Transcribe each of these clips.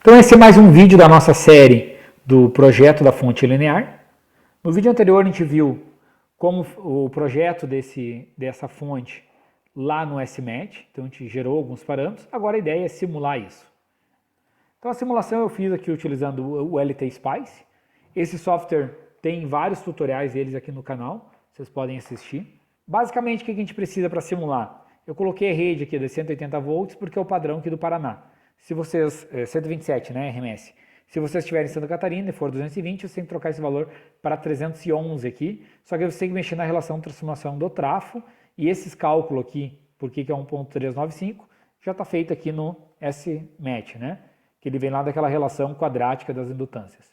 Então esse é mais um vídeo da nossa série do projeto da fonte linear. No vídeo anterior a gente viu como o projeto dessa fonte lá no SMAT, então a gente gerou alguns parâmetros, agora a ideia é simular isso. Então a simulação eu fiz aqui utilizando o LT-Spice. Esse software tem vários tutoriais deles aqui no canal, vocês podem assistir. Basicamente o que a gente precisa para simular? Eu coloquei a rede aqui de 180 volts porque é o padrão aqui do Paraná. Se vocês, 127, né, RMS. Se vocês estiverem em Santa Catarina e for 220, você tem que trocar esse valor para 311 aqui. Só que você tem que mexer na relação de transformação do trafo. E esses cálculos aqui, por que é 1.395, já está feito aqui no SMAT, né? Que ele vem lá daquela relação quadrática das indutâncias.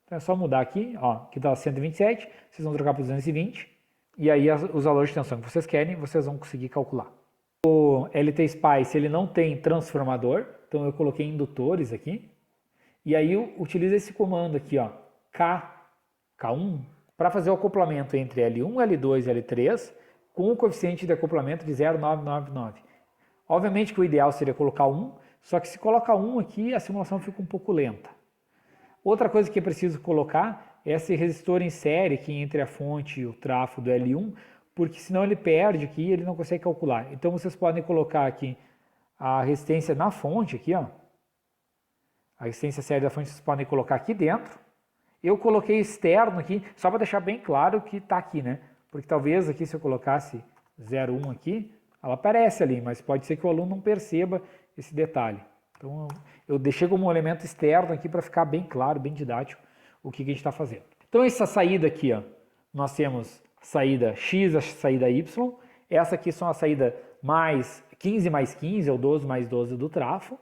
Então é só mudar aqui, ó, que está 127, vocês vão trocar para 220. E aí os valores de tensão que vocês querem, vocês vão conseguir calcular. O LT-Spice ele não tem transformador, então eu coloquei indutores aqui. E aí eu utilizo esse comando aqui, ó, K1, para fazer o acoplamento entre L1, L2 e L3 com o coeficiente de acoplamento de 0,999. Obviamente que o ideal seria colocar 1, só que se coloca 1 aqui a simulação fica um pouco lenta. Outra coisa que é preciso colocar é esse resistor em série aqui entre a fonte e o trafo do L1, porque senão ele perde aqui e ele não consegue calcular. Então vocês podem colocar aqui a resistência na fonte, aqui, ó. A resistência série da fonte vocês podem colocar aqui dentro. Eu coloquei externo aqui, só para deixar bem claro que está aqui, né? Porque talvez aqui se eu colocasse 0,1 aqui, ela aparece ali, mas pode ser que o aluno não perceba esse detalhe. Então eu deixei como um elemento externo aqui para ficar bem claro, bem didático o que a gente está fazendo. Então essa saída aqui, ó, nós temos saída X, a saída Y. Essa aqui são a saída mais 15 mais 15, ou 12 mais 12 do trafo,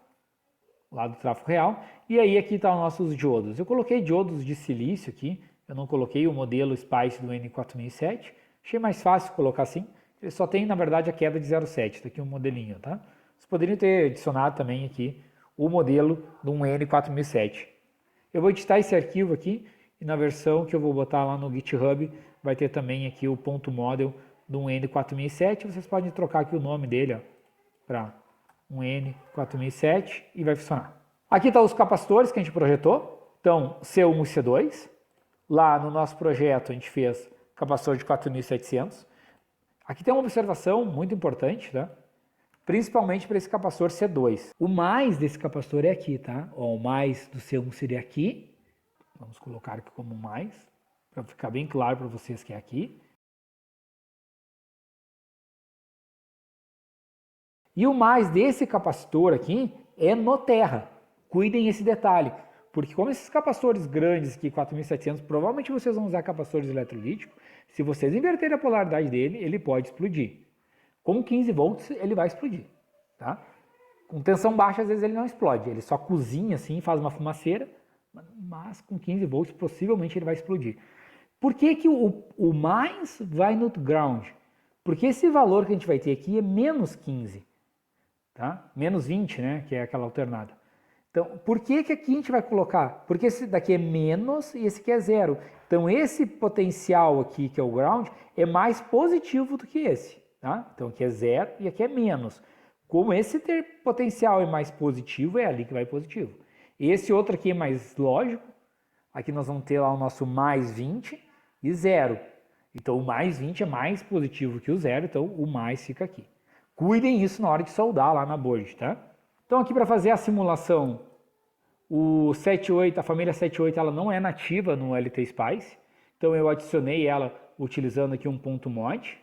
lá do trafo real. E aí aqui estão nossos diodos. Eu coloquei diodos de silício aqui, eu não coloquei o modelo Spice do N4007. Achei mais fácil colocar assim. Ele só tem, na verdade, a queda de 0,7, está aqui um modelinho, tá? Vocês poderiam ter adicionado também aqui o modelo do N4007. Eu vou editar esse arquivo aqui e na versão que eu vou botar lá no GitHub vai ter também aqui o ponto model do N4007. Vocês podem trocar aqui o nome dele para um N4007 e vai funcionar. Aqui estão os capacitores que a gente projetou. Então, C1 e C2. Lá no nosso projeto a gente fez capacitor de 4700. Aqui tem uma observação muito importante, tá? Principalmente para esse capacitor C2. O mais desse capacitor é aqui, tá? Ó, o mais do C1 seria aqui. Vamos colocar aqui como mais, para ficar bem claro para vocês que é aqui. E o mais desse capacitor aqui é no terra. Cuidem esse detalhe, porque como esses capacitores grandes aqui, 4700, provavelmente vocês vão usar capacitores eletrolíticos, se vocês inverterem a polaridade dele, ele pode explodir. Com 15 volts ele vai explodir, tá? Com tensão baixa às vezes ele não explode, ele só cozinha assim, faz uma fumaceira, mas com 15 volts possivelmente ele vai explodir. Por que que o mais vai no ground? Porque esse valor que a gente vai ter aqui é menos 15, tá? Menos 20, né, que é aquela alternada. Então, por que que aqui a gente vai colocar? Porque esse daqui é menos e esse aqui é zero. Então, esse potencial aqui, que é o ground, é mais positivo do que esse, tá? Então, aqui é zero e aqui é menos. Como esse potencial é mais positivo, é ali que vai positivo. Esse outro aqui é mais lógico. Aqui nós vamos ter lá o nosso mais 20 e zero. Então, o mais 20 é mais positivo que o zero, então o mais fica aqui. Cuidem isso na hora de soldar lá na board, tá? Então aqui para fazer a simulação, o 78, a família 78, ela não é nativa no LT-Spice. Então eu adicionei ela utilizando aqui um ponto mod.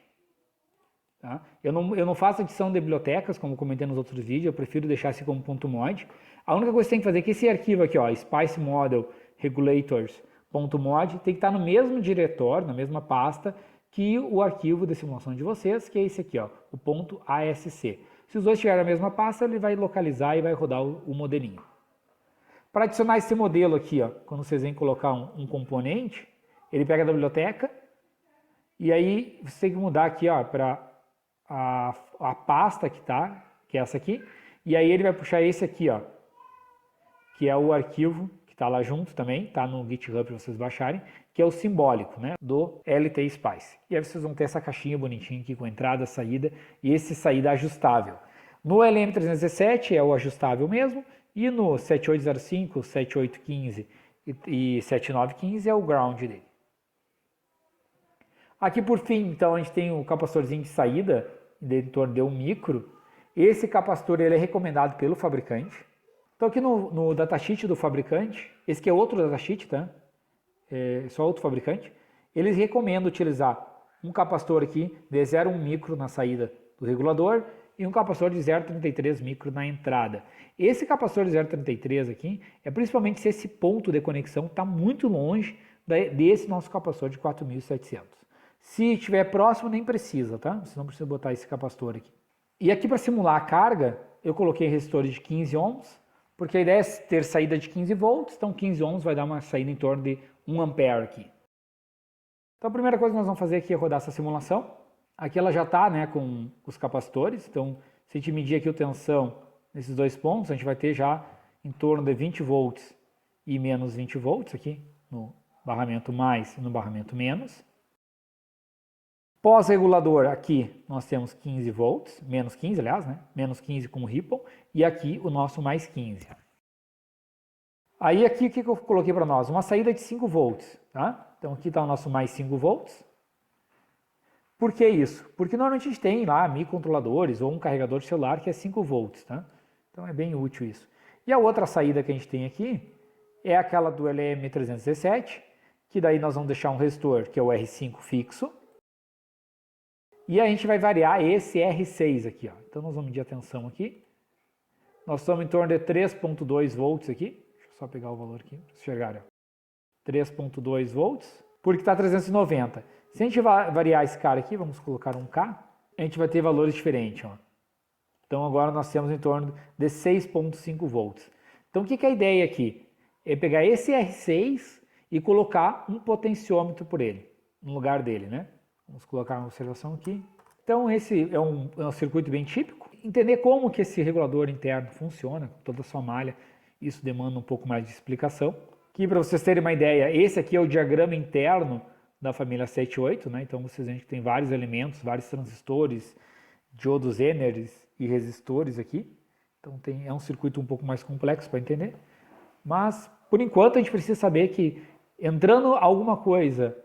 Tá? Eu não faço adição de bibliotecas, como comentei nos outros vídeos, eu prefiro deixar assim como ponto mod. A única coisa que você tem que fazer é que esse arquivo aqui, ó, Spice Model Regulators.mod, tem que estar no mesmo diretório, na mesma pasta, que o arquivo de simulação de vocês, que é esse aqui, ó, o ponto ASC. Se os dois tiverem a mesma pasta, ele vai localizar e vai rodar o modelinho. Para adicionar esse modelo aqui, ó, quando vocês vêm colocar um componente, ele pega da biblioteca e aí você tem que mudar aqui para a pasta que tá, que é essa aqui, e aí ele vai puxar esse aqui, ó, que é o arquivo que está lá junto também, tá no GitHub para vocês baixarem, que é o simbólico, né, do LT-Spice. E aí vocês vão ter essa caixinha bonitinha aqui com entrada, saída e esse saída ajustável. No LM317 é o ajustável mesmo E no 7805, 7815 e 7915 é o ground dele. Aqui por fim, então, a gente tem o capacitorzinho de saída, em torno de 1 micro. Esse capacitor ele é recomendado pelo fabricante. Então aqui no datasheet do fabricante, esse aqui é outro datasheet, tá? É só outro fabricante. Eles recomendam utilizar um capacitor aqui de 0,1 micro na saída do regulador e um capacitor de 0,33 micro na entrada. Esse capacitor de 0,33 aqui é principalmente se esse ponto de conexão está muito longe desse nosso capacitor de 4.700. Se estiver próximo, nem precisa, tá? Você não precisa botar esse capacitor aqui. E aqui para simular a carga, eu coloquei resistores de 15 ohms, porque a ideia é ter saída de 15 volts, então 15 ohms vai dar uma saída em torno de 1 ampere aqui. Então a primeira coisa que nós vamos fazer aqui é rodar essa simulação. Aqui ela já está, né, com os capacitores, então se a gente medir aqui a tensão nesses dois pontos, a gente vai ter já em torno de 20 volts e menos 20 volts aqui no barramento mais e no barramento menos. Pós-regulador, aqui nós temos 15 volts, menos 15, aliás, né? Menos 15 com o ripple, e aqui o nosso mais 15. Aí aqui o que eu coloquei para nós? Uma saída de 5 volts, tá? Então aqui está o nosso mais 5 volts. Por que isso? Porque normalmente a gente tem lá microcontroladores ou um carregador de celular que é 5 volts, tá? Então é bem útil isso. E a outra saída que a gente tem aqui é aquela do LM317, que daí nós vamos deixar um resistor, que é o R5 fixo. E a gente vai variar esse R6 aqui, ó. Então nós vamos medir a tensão aqui. Nós estamos em torno de 3.2 volts aqui. Deixa eu só pegar o valor aqui para vocês enxergarem. 3.2 volts, porque está 390. Se a gente variar esse cara aqui, vamos colocar um K, a gente vai ter valores diferentes, ó. Então agora nós temos em torno de 6.5 volts. Então o que é a ideia aqui? É pegar esse R6 e colocar um potenciômetro por ele, no lugar dele, né? Vamos colocar uma observação aqui. Então esse é um circuito bem típico. Entender como que esse regulador interno funciona, com toda a sua malha, isso demanda um pouco mais de explicação. Aqui para vocês terem uma ideia, esse aqui é o diagrama interno da família 78, né? Então vocês veem que tem vários elementos, vários transistores, diodos Zehner e resistores aqui. Então é um circuito um pouco mais complexo para entender. Mas por enquanto a gente precisa saber que entrando alguma coisa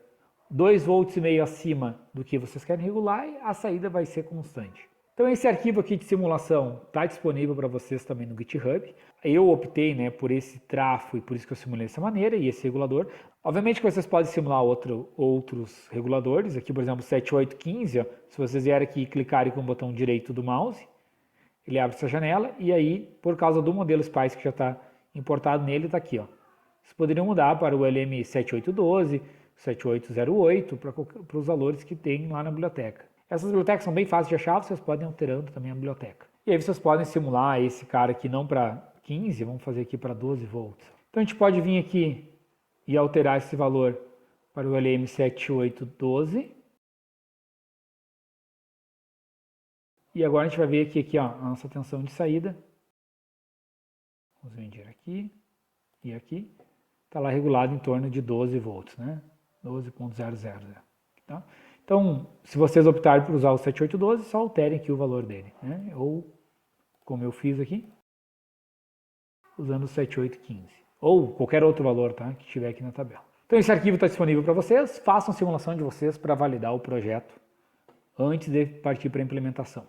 2,5 volts acima do que vocês querem regular, a saída vai ser constante. Então esse arquivo aqui de simulação está disponível para vocês também no GitHub. Eu optei, né, por esse trafo e por isso que eu simulei dessa maneira e esse regulador. Obviamente que vocês podem simular outros reguladores. Aqui, por exemplo, 7815, ó, se vocês vierem aqui e clicarem com o botão direito do mouse, ele abre essa janela e aí, por causa do modelo SPICE que já está importado nele, está aqui, ó. Vocês poderiam mudar para o LM7812, 7808 para os valores que tem lá na biblioteca. Essas bibliotecas são bem fáceis de achar, vocês podem ir alterando também a biblioteca. E aí vocês podem simular esse cara aqui não para 15, vamos fazer aqui para 12 volts. Então a gente pode vir aqui e alterar esse valor para o LM7812. E agora a gente vai ver aqui ó, a nossa tensão de saída. Vamos medir aqui e aqui. Está lá regulado em torno de 12 volts, né? 12.000. Tá? Então, se vocês optarem por usar o 7812, só alterem aqui o valor dele, né? Ou, como eu fiz aqui, usando o 7815. Ou qualquer outro valor, tá? Que tiver aqui na tabela. Então, esse arquivo está disponível para vocês. Façam a simulação de vocês para validar o projeto antes de partir para a implementação.